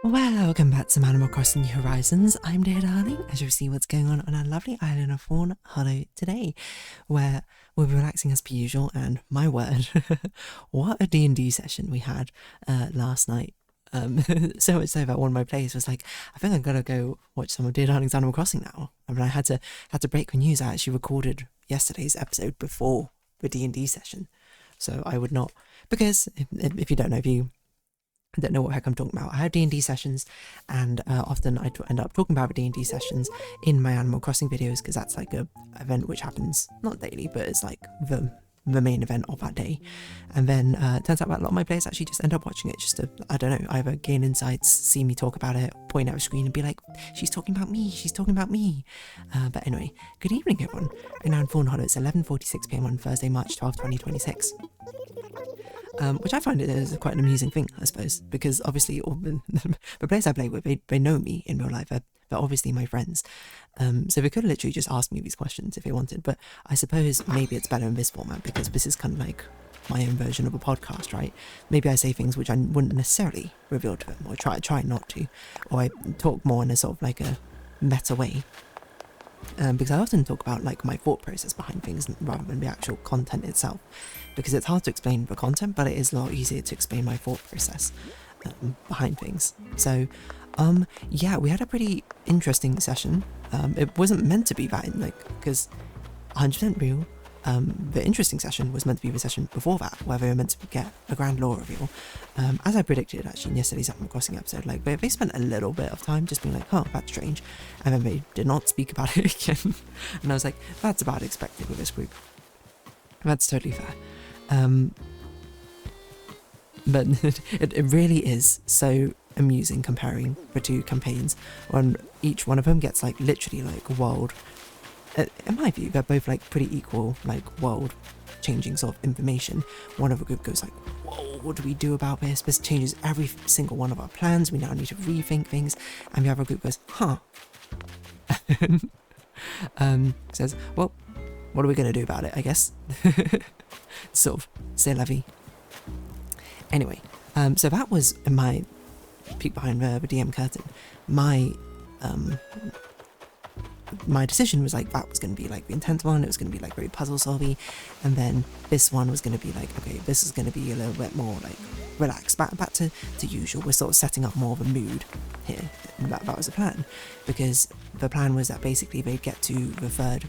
Welcome back to Animal Crossing New Horizons. I'm dear darling, as you'll see what's going on our lovely island of Fawnhallow today, where we'll be relaxing as per usual, and my word, what a D&D session we had last night. So much so that one of my players was like, I think I'm gonna go watch some of Dear Darling's Animal Crossing now. I mean, I had to break the news. I actually recorded yesterday's episode before the D&D session, so I would not, because if you don't know, if you don't know what the heck I'm talking about, I have D&D sessions, and often I end up talking about the D&D sessions in my Animal Crossing videos, because that's like a event which happens not daily, but it's like the main event of that day. And then it turns out that a lot of my players actually just end up watching it just to, I don't know, either gain insights, see me talk about it, point out a screen and be like, she's talking about me, she's talking about me. But anyway, good evening everyone. Right now in Fawnhallow, it's 11:46 PM on Thursday, March 12th, 2026. Which I find is quite an amusing thing, I suppose, because obviously all the players I play with, they know me in real life, they're obviously my friends, so they could literally just ask me these questions if they wanted, but I suppose maybe it's better in this format, because this is kind of like my own version of a podcast, right? Maybe I say things which I wouldn't necessarily reveal to them, or try not to, or I talk more in a sort of like a meta way. Because I often talk about like my thought process behind things rather than the actual content itself, because it's hard to explain the content, but it is a lot easier to explain my thought process behind things. So yeah, we had a pretty interesting session. It wasn't meant to be that, like, because 100% real. The interesting session was meant to be the session before that, where they were meant to get a grand lore reveal. As I predicted, actually, in yesterday's Animal Crossing episode, like, they spent a little bit of time just being like, oh, that's strange, and then they did not speak about it again. And I was like, that's about expected with this group. That's totally fair. But it really is so amusing comparing the two campaigns, when each one of them gets, like, literally, like, world. In my view, they're both like pretty equal, like world changing sort of information. One of the group goes like, whoa, what do we do about this? This changes every single one of our plans. We now need to rethink things. And the other group goes, huh. Says, well, what are we going to do about it, I guess? Sort of, c'est la vie. Anyway, so that was my peek behind the DM curtain. My decision was like, that was going to be like the intense one, it was going to be like very puzzle solving, and then this one was going to be like, okay, this is going to be a little bit more like relaxed, back to usual. We're sort of setting up more of a mood here. That was the plan, because the plan was that basically they'd get to the third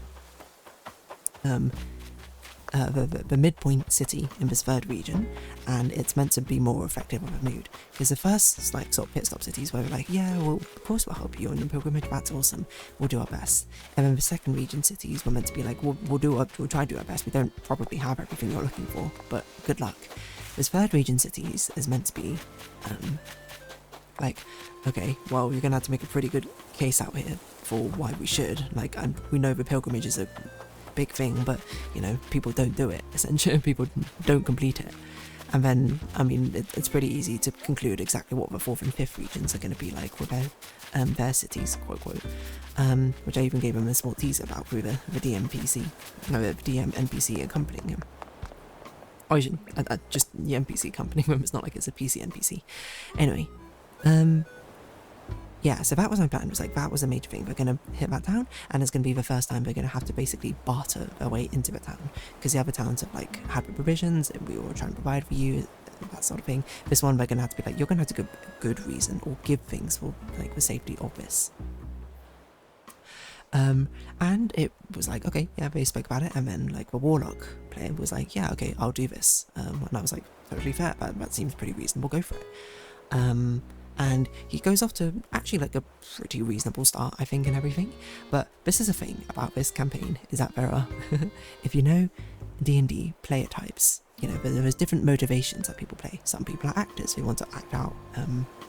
the midpoint city in this third region, and it's meant to be more effective on the mood, because the first like sort of pit stop cities where we're like, yeah, well, of course we'll help you on the pilgrimage, that's awesome, we'll do our best. And then the second region cities were meant to be like, we'll try to do our best, we don't probably have everything you're looking for, but good luck. This third region cities is meant to be like, okay, well, you're gonna have to make a pretty good case out here for why we should, like, and we know the pilgrimage is a big thing, but you know, people don't do it, essentially. People don't complete it. And then, I mean, it's pretty easy to conclude exactly what the fourth and fifth regions are going to be like with their cities, quote quote, which I even gave them a small teaser about through the DM NPC accompanying him. Or just the NPC accompanying him. It's not like it's a PC NPC. Anyway, yeah, so that was my plan. It was like, that was a major thing. We're going to hit that town, and it's going to be the first time we're going to have to basically barter our way into the town, because the other towns have like had the provisions, and we were trying to provide for you, that sort of thing. This one, we're going to have to be like, you're going to have to give a good reason, or give things for like the safety of this. And it was like, okay, yeah, they spoke about it, and then like the warlock player was like, yeah, okay, I'll do this. And I was like, totally fair, that seems pretty reasonable, go for it. And he goes off to actually like a pretty reasonable start, I think, and everything. But this is a thing about this campaign, is that there are, if you know D&D player types, you know, there's different motivations that people play. Some people are actors who want to act out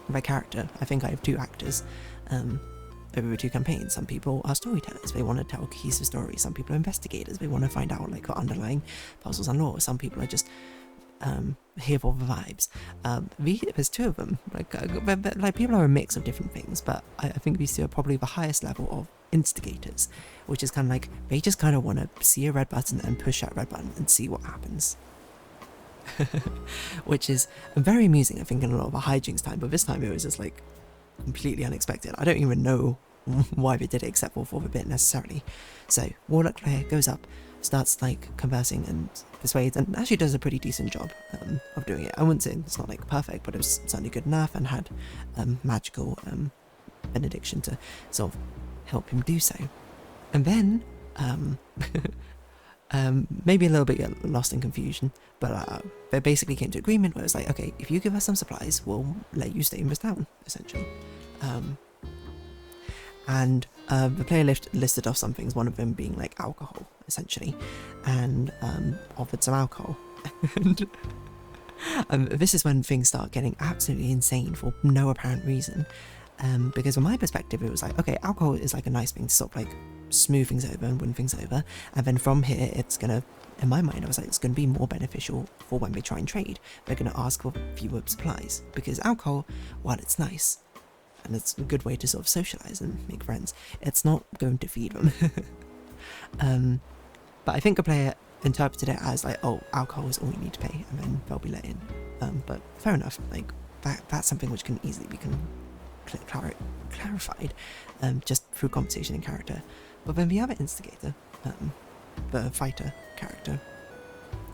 their character. I think I have 2 actors over the 2 campaigns. Some people are storytellers, they want to tell cohesive stories. Some people are investigators, they want to find out like the underlying puzzles and lore. Some people are just here for the vibes. There's 2 of them. Like people are a mix of different things, but I think these 2 are probably the highest level of instigators, which is kind of like, they just kind of want to see a red button and push that red button and see what happens. Which is very amusing, I think, in a lot of the hijinks time, but this time it was just like, completely unexpected. I don't even know why they did it except for the bit necessarily. So Warlock player goes up, starts like conversing and persuades, and actually does a pretty decent job of doing it. I wouldn't say it's not like perfect, but it was certainly good enough, and had magical benediction to sort of help him do so. And then maybe a little bit lost in confusion, but they basically came to agreement where it was like, okay, if you give us some supplies, we'll let you stay in this town, essentially. And the player listed off some things, one of them being like alcohol, essentially, and offered some alcohol. And this is when things start getting absolutely insane for no apparent reason. Because from my perspective, it was like, okay, alcohol is like a nice thing to sort of like smooth things over and win things over, and then from here it's gonna, in my mind I was like, it's gonna be more beneficial for when we try and trade. They're gonna ask for fewer supplies, because alcohol, while it's nice and it's a good way to sort of socialize and make friends, it's not going to feed them. But I think a player interpreted it as like, oh, alcohol is all you need to pay, and then they'll be let in. But fair enough, like that's something which can easily become clarified just through conversation and character. But then the other instigator, the fighter character,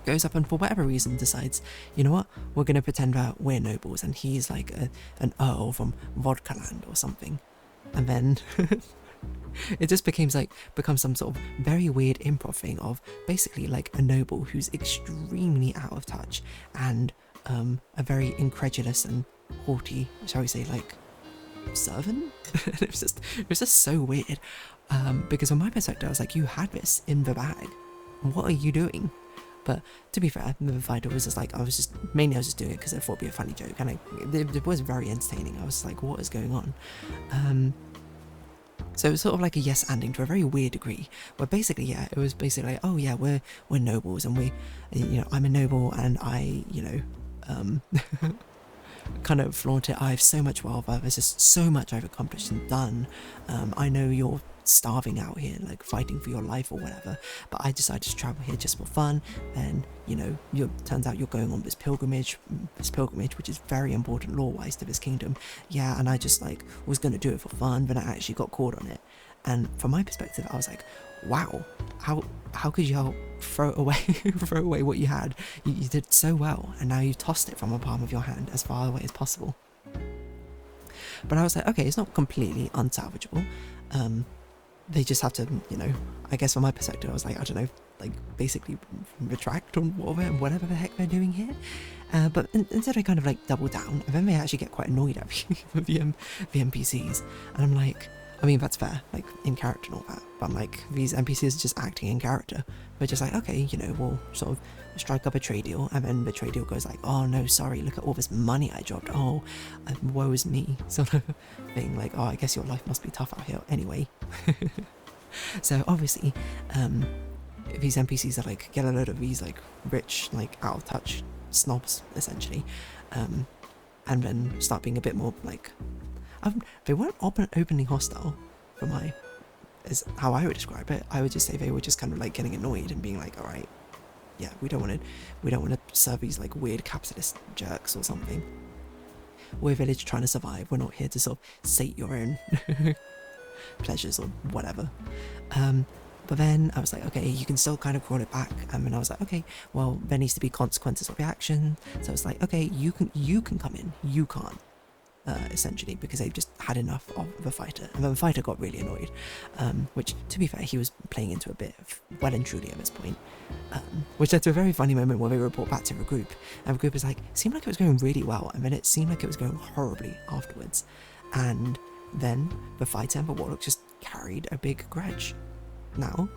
goes up and for whatever reason decides, you know what, we're going to pretend that we're nobles and he's like an earl from Vodka Land or something. And then it just becomes some sort of very weird improv thing of basically like a noble who's extremely out of touch and a very incredulous and haughty, shall we say, like servant. it was just so weird, because from my perspective I was like, you had this in the bag, what are you doing? But to be fair, the fighter was just like, I was just doing it because I thought it'd be a funny joke, and it was very entertaining. I was like, what is going on? So it was sort of like a yes anding to a very weird degree, where basically, yeah, it was basically like, oh yeah, we're nobles, and we, you know, I'm a noble, and I, you know, kind of flaunt it. I have so much wealth, there's just so much I've accomplished and done. I know you're starving out here, like fighting for your life or whatever, but I decided to travel here just for fun, and you know, turns out you're going on this pilgrimage which is very important lore-wise to this kingdom. Yeah, and I just like was gonna do it for fun, but I actually got caught on it. And from my perspective, I was like, wow, how could you throw away what you had? You did so well, and now you've tossed it from the palm of your hand as far away as possible. But I was like, okay, it's not completely unsalvageable. They just have to, you know, I guess from my perspective, I was like, I don't know, like basically retract on whatever the heck they're doing here. But instead I kind of like double down, and then they actually get quite annoyed at the NPCs, and I'm like, I mean, that's fair, like in character and all that, but I'm like, these NPCs are just acting in character. They're just like, okay, you know, we'll sort of strike up a trade deal, and then the trade deal goes like, oh no, sorry, look at all this money I dropped, oh, woe is me, sort of thing, like, oh, I guess your life must be tough out here anyway. So obviously, these NPCs are like, get a load of these like rich, like out of touch snobs, essentially, and then start being a bit more like, they weren't openly hostile, is how I would describe it. I would just say they were just kind of like getting annoyed and being like, all right, yeah, we don't want to serve these like weird capitalist jerks or something. We're a village trying to survive. We're not here to sort of sate your own pleasures or whatever. But then I was like, okay, you can still kind of crawl it back. And I was like, okay, well, there needs to be consequences of your action. So it's like, okay, you can come in, you can't. Essentially, because they've just had enough of the fighter, and then the fighter got really annoyed, which, to be fair, he was playing into a bit of well and truly at this point, which led to a very funny moment where they report back to the group, and the group was like, it seemed like it was going really well, and then it seemed like it was going horribly afterwards, and then the fighter and the warlock just carried a big grudge. Now,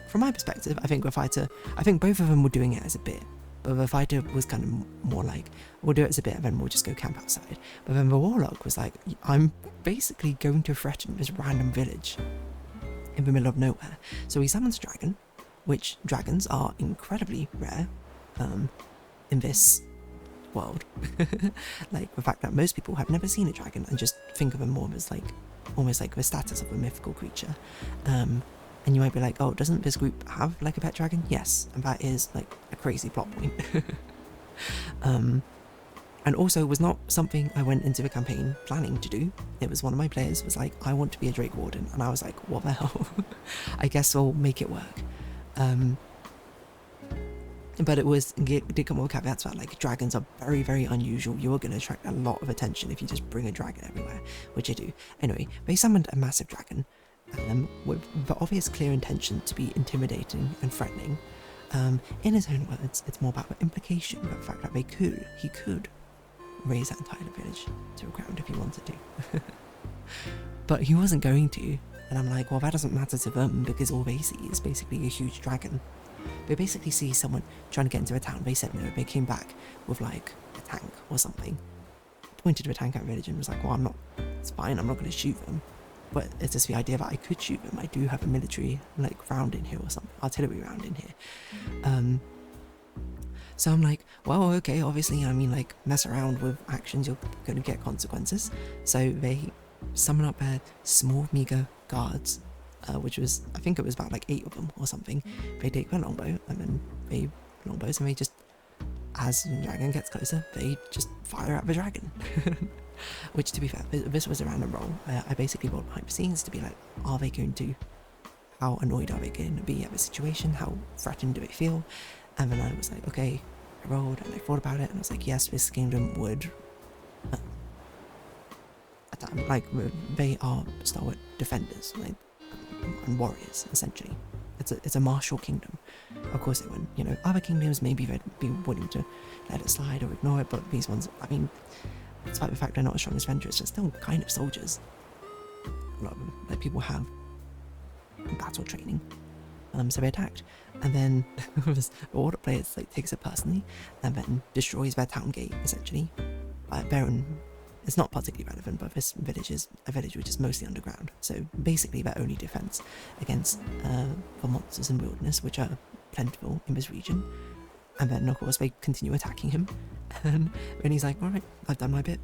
from my perspective, I think both of them were doing it as a bit. But the fighter was kind of more like, we'll do it as a bit and then we'll just go camp outside. But then the warlock was like, I'm basically going to threaten this random village in the middle of nowhere. So he summons a dragon, which dragons are incredibly rare in this world. Like the fact that most people have never seen a dragon and just think of them more as like, almost like the status of a mythical creature. And you might be like, oh, doesn't this group have like a pet dragon? Yes, and that is like a crazy plot point. And also, it was not something I went into the campaign planning to do. It was one of my players was like, I want to be a Drake Warden. And I was like, what the hell? I guess we'll make it work. But it did come with caveats that like dragons are very, very unusual. You are going to attract a lot of attention if you just bring a dragon everywhere, which I do. Anyway, they summoned a massive dragon with the obvious clear intention to be intimidating and threatening. In his own words, it's more about the implication, but the fact that he could raise that entire village to the ground if he wanted to. But he wasn't going to, and I'm like, well, that doesn't matter to them because all they see is basically a huge dragon. They basically see someone trying to get into a town. They said no. They came back with like a tank or something, pointed to a tank at the village and was like, well, it's fine, I'm not going to shoot them. But it's just the idea that I could shoot them. I do have a military like round in here or something, artillery round in here. So I'm like, well, okay, obviously, I mean, like, mess around with actions, you're going to get consequences. So they summon up their small, meager guards, which was, I think it was about like 8 of them or something. They take their longbow, and then they longbows, and they just, as the dragon gets closer, they just fire at the dragon. Which, to be fair, this was a random roll. I basically rolled behind the scenes to be like, how annoyed are they going to be at the situation? How threatened do they feel? And then I was like, okay, I rolled and I thought about it and I was like, yes, this kingdom would attack. Like, they are stalwart defenders, like, and warriors, essentially. It's a martial kingdom. Of course it would, you know, other kingdoms maybe they'd be willing to let it slide or ignore it, but these ones, I mean, despite the fact they're not as strong as Venturers, they're still kind of soldiers. A lot of them, like, people have battle training. So they attacked, and then the order players like takes it personally, and then destroys their town gate essentially. It's not particularly relevant, but this village is a village which is mostly underground. So basically, their only defense against the monsters in wilderness, which are plentiful in this region. And then of course they continue attacking him, and then he's like, "All right, I've done my bit."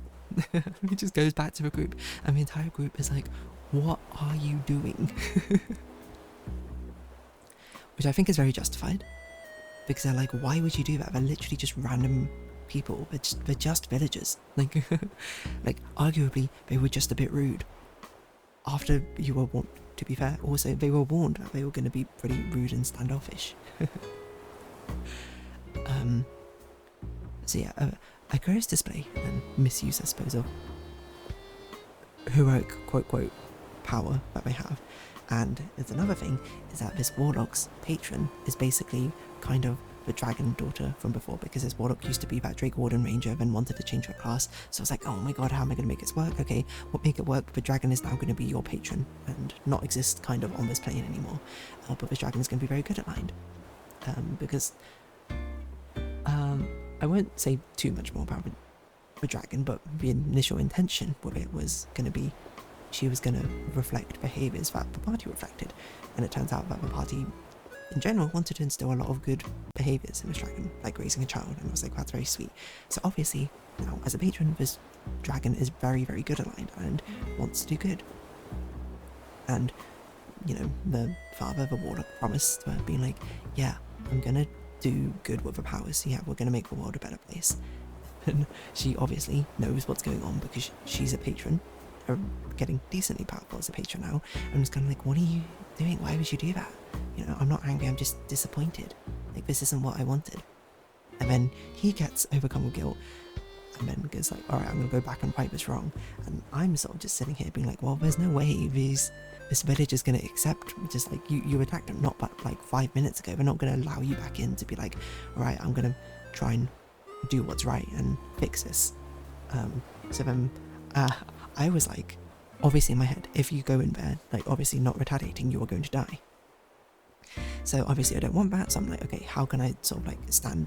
He just goes back to the group, and the entire group is like, "What are you doing?" Which I think is very justified, because they're like, why would you do that? They're literally just random people. They're just villagers. Like, like arguably they were just a bit rude. After you were warned, to be fair, also they were warned that they were going to be pretty rude and standoffish. So yeah, a gross display and misuse, I suppose, of heroic quote power that they have. And there's another thing, is that this warlock's patron is basically kind of the dragon daughter from before, because this warlock used to be that Drake Warden Ranger, then wanted to change her class. So I was like, oh my god, how am I going to make this work? Okay, what make it work? The dragon is now going to be your patron and not exist kind of on this plane anymore. But this dragon is going to be very good at mind. Because I won't say too much more about the dragon, but the initial intention with it was going to be she was going to reflect behaviours that the party reflected, and it turns out that the party in general wanted to instill a lot of good behaviours in this dragon, like raising a child, and I was like, that's very sweet. So obviously now as a patron, this dragon is very, very good aligned and wants to do good. And you know, the father, the warlock, promised her, being like, yeah, I'm gonna do good with the powers, yeah, we're gonna make the world a better place. And she obviously knows what's going on because she's a patron, or getting decently powerful as a patron now. I'm just kind of like, what are you doing? Why would you do that? You know, I'm not angry, I'm just disappointed. Like, this isn't what I wanted. And then he gets overcome with guilt, and then goes like, alright, I'm gonna go back and right this wrong. And I'm sort of just sitting here being like, well, there's no way this village is gonna accept, just like, you attacked them not but like 5 minutes ago. They're not gonna allow you back in to be like, alright, I'm gonna try and do what's right and fix this. So then I was like, obviously in my head, if you go in there, like obviously not retaliating, you are going to die. So obviously I don't want that, so I'm like, okay, how can I sort of like stand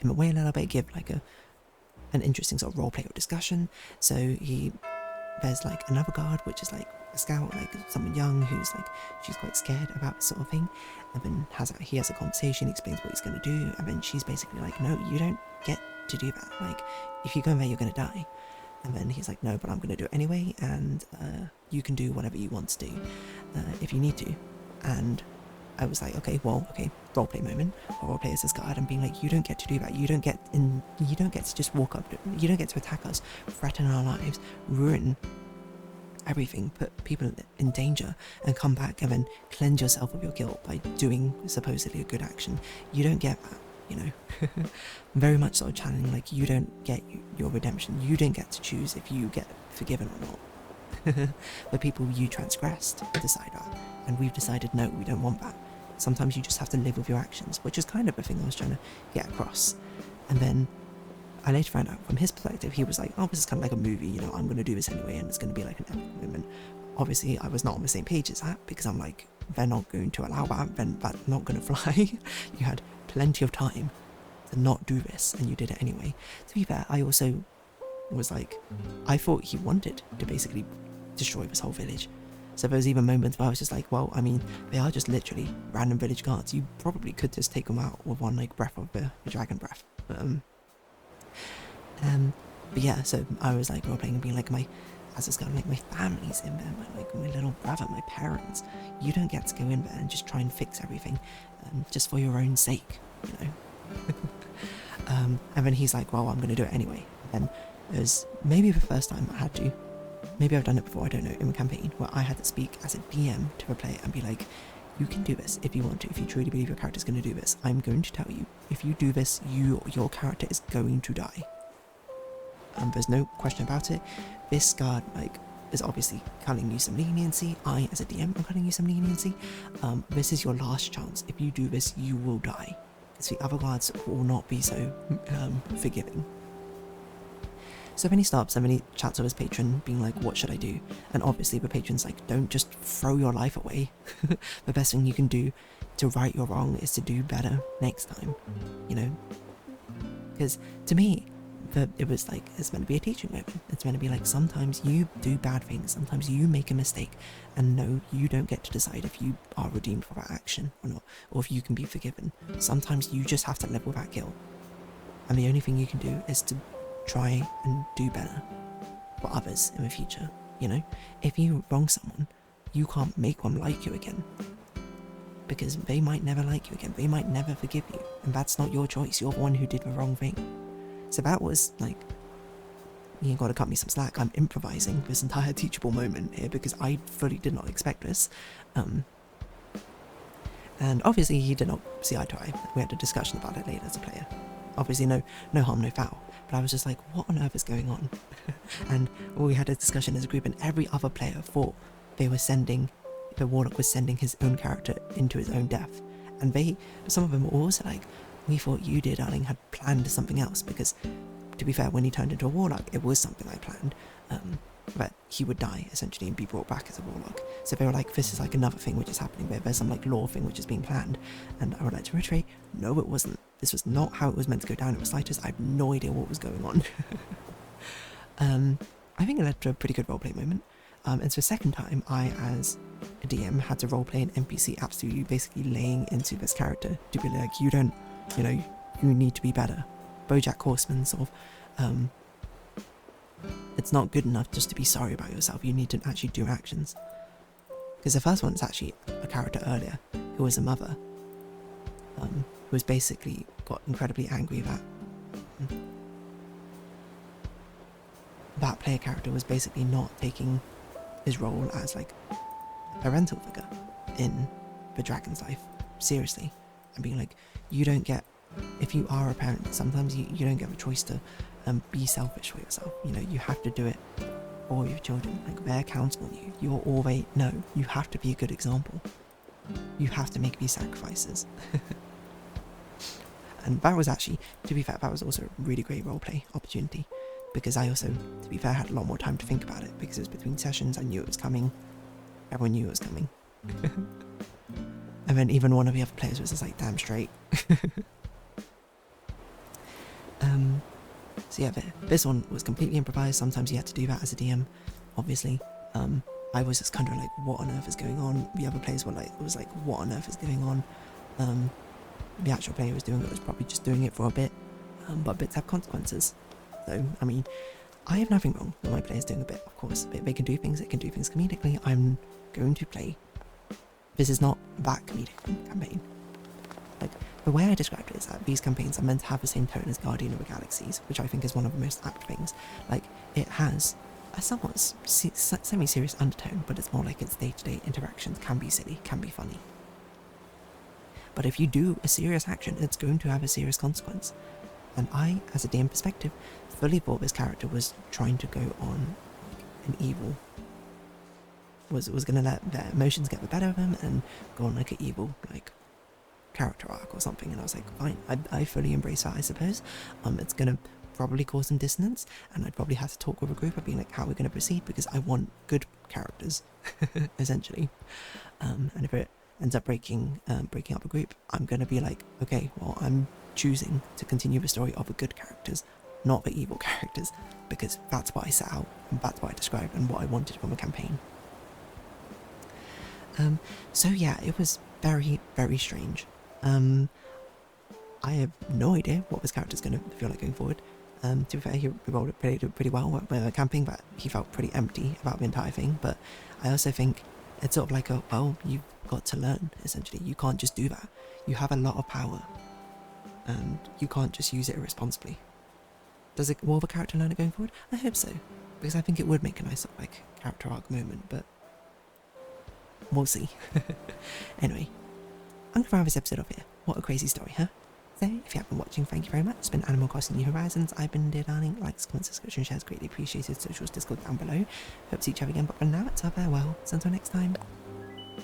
in my way a little bit, give like an interesting sort of roleplay or discussion. So there's like another guard, which is like a scout, like someone young who's like, she's quite scared about this sort of thing, and then he has a conversation, explains what he's going to do, and then she's basically like, no, you don't get to do that, like if you go in there you're going to die. And then he's like, no, but I'm going to do it anyway, and you can do whatever you want to do if you need to. And I was like, okay, roleplay moment. Or roleplay as this guard and being like, you don't get to do that. You don't get to just walk up. You don't get to attack us, threaten our lives, ruin everything, put people in danger, and come back and then cleanse yourself of your guilt by doing supposedly a good action. You don't get that, you know. Very much sort of channeling, like, you don't get your redemption. You don't get to choose if you get forgiven or not. The people you transgressed decide that, and we've decided no, we don't want that. Sometimes you just have to live with your actions, which is kind of the thing I was trying to get across. And then I later found out from his perspective, he was like, oh, this is kind of like a movie, you know, I'm going to do this anyway, and it's going to be like an epic moment. Obviously, I was not on the same page as that, because I'm like, they're not going to allow that, then that's not going to fly. You had plenty of time to not do this, and you did it anyway. To be fair, I also was like, I thought he wanted to basically destroy this whole village. So there was even moments where I was just like, well, I mean, they are just literally random village guards. You probably could just take them out with one, like, breath of the dragon breath. But yeah, so I was like role-playing and being like, as this guy, like, my family's in there, my little brother, my parents. You don't get to go in there and just try and fix everything, just for your own sake, you know. And then he's like, well, I'm going to do it anyway. And it was maybe the first time I had to. Maybe I've done it before, I don't know, in a campaign, where I had to speak as a DM to a player and be like, you can do this if you want to, if you truly believe your character's going to do this. I'm going to tell you, if you do this, your character is going to die. There's no question about it. This guard, like, is obviously cutting you some leniency. I, as a DM, am cutting you some leniency. This is your last chance. If you do this, you will die. Because the other guards will not be so forgiving. So then he stops and then he chats with his patron, being like, what should I do? And obviously the patron's like, don't just throw your life away. The best thing you can do to right your wrong is to do better next time, you know? Because to me, it was like, it's meant to be a teaching moment. It's meant to be like, sometimes you do bad things, sometimes you make a mistake, and no, you don't get to decide if you are redeemed for that action or not, or if you can be forgiven. Sometimes you just have to live with that guilt. And the only thing you can do is to try and do better for others in the future, you know? If you wrong someone, you can't make them like you again. Because they might never like you again, they might never forgive you, and that's not your choice, you're the one who did the wrong thing. So that was like, you ain't gotta cut me some slack, I'm improvising this entire teachable moment here because I fully did not expect this. And obviously he did not see eye to eye, we had a discussion about it later as a player. Obviously no harm, no foul. But I was just like, what on earth is going on? And we had a discussion as a group, and every other player thought the warlock was sending his own character into his own death. And some of them were also like, we thought you, dear darling, had planned something else, because, to be fair, when he turned into a warlock, it was something I planned. That he would die, essentially, and be brought back as a warlock. So they were like, this is like another thing which is happening, there's some like lore thing which is being planned. And I would like to reiterate, no, it wasn't. This was not how it was meant to go down in the slightest. I have no idea what was going on. I think it led to a pretty good roleplay moment. And so the second time, I, as a DM, had to roleplay an NPC absolutely basically laying into this character to be like, you don't, you know, you need to be better. BoJack Horseman sort of, it's not good enough just to be sorry about yourself, you need to actually do actions. Because the first one is actually a character earlier, who was a mother, who was basically got incredibly angry that player character was basically not taking his role as like a parental figure in the dragon's life seriously, and being like, you don't get, if you are a parent, sometimes you don't get the choice to be selfish for yourself, you know, you have to do it for your children, like they're counting on you, you're always, no, you have to be a good example, you have to make these sacrifices. And that was actually, to be fair, that was also a really great roleplay opportunity, because I also, to be fair, had a lot more time to think about it, because it was between sessions, I knew it was coming, everyone knew it was coming. And then even one of the other players was just like, damn straight. So yeah, this one was completely improvised. Sometimes you had to do that as a DM, obviously. I was just kind of like, what on earth is going on? The other players were like, what on earth is going on? The actual player who was doing it was probably just doing it for a bit, but bits have consequences. So, I mean, I have nothing wrong with my players doing a bit, of course. They can do things, comedically. I'm going to play this is not that comedic campaign. Like, the way I described it is that these campaigns are meant to have the same tone as Guardian of the Galaxies, which I think is one of the most apt things. Like, it has a somewhat semi-serious undertone, but it's more like its day-to-day interactions can be silly, can be funny. But if you do a serious action, it's going to have a serious consequence. And I, as a DM perspective, fully thought this character was trying to go on an evil, was going to let their emotions get the better of him and go on like an evil, like, character arc or something. And I was like, fine, I fully embrace that, I suppose. It's going to probably cause some dissonance, and I'd probably have to talk with a group of being like, how are we going to proceed, because I want good characters, essentially. And if it ends up breaking up a group, I'm going to be like, okay, well, I'm choosing to continue the story of the good characters, not the evil characters, because that's what I set out, and that's what I described, and what I wanted from a campaign. So yeah, it was very, very strange. I have no idea what this character's going to feel like going forward. To be fair, he rolled it pretty well with the camping, but he felt pretty empty about the entire thing. But I also think it's sort of like a, well, you've got to learn, essentially. You can't just do that. You have a lot of power, and you can't just use it irresponsibly. Will the character learn it going forward? I hope so, because I think it would make a nice sort of, like, character arc moment, but we'll see. Anyway, I'm going to round this episode off here. What a crazy story, huh? So, if you have been watching, thank you very much. It's been Animal Crossing New Horizons. I've been Dear Darling. Likes, comments, subscription, shares, greatly appreciated. Socials, Discord down below. Hope to see each other again, but for now, it's our farewell. So until next time,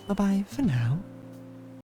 bye-bye for now.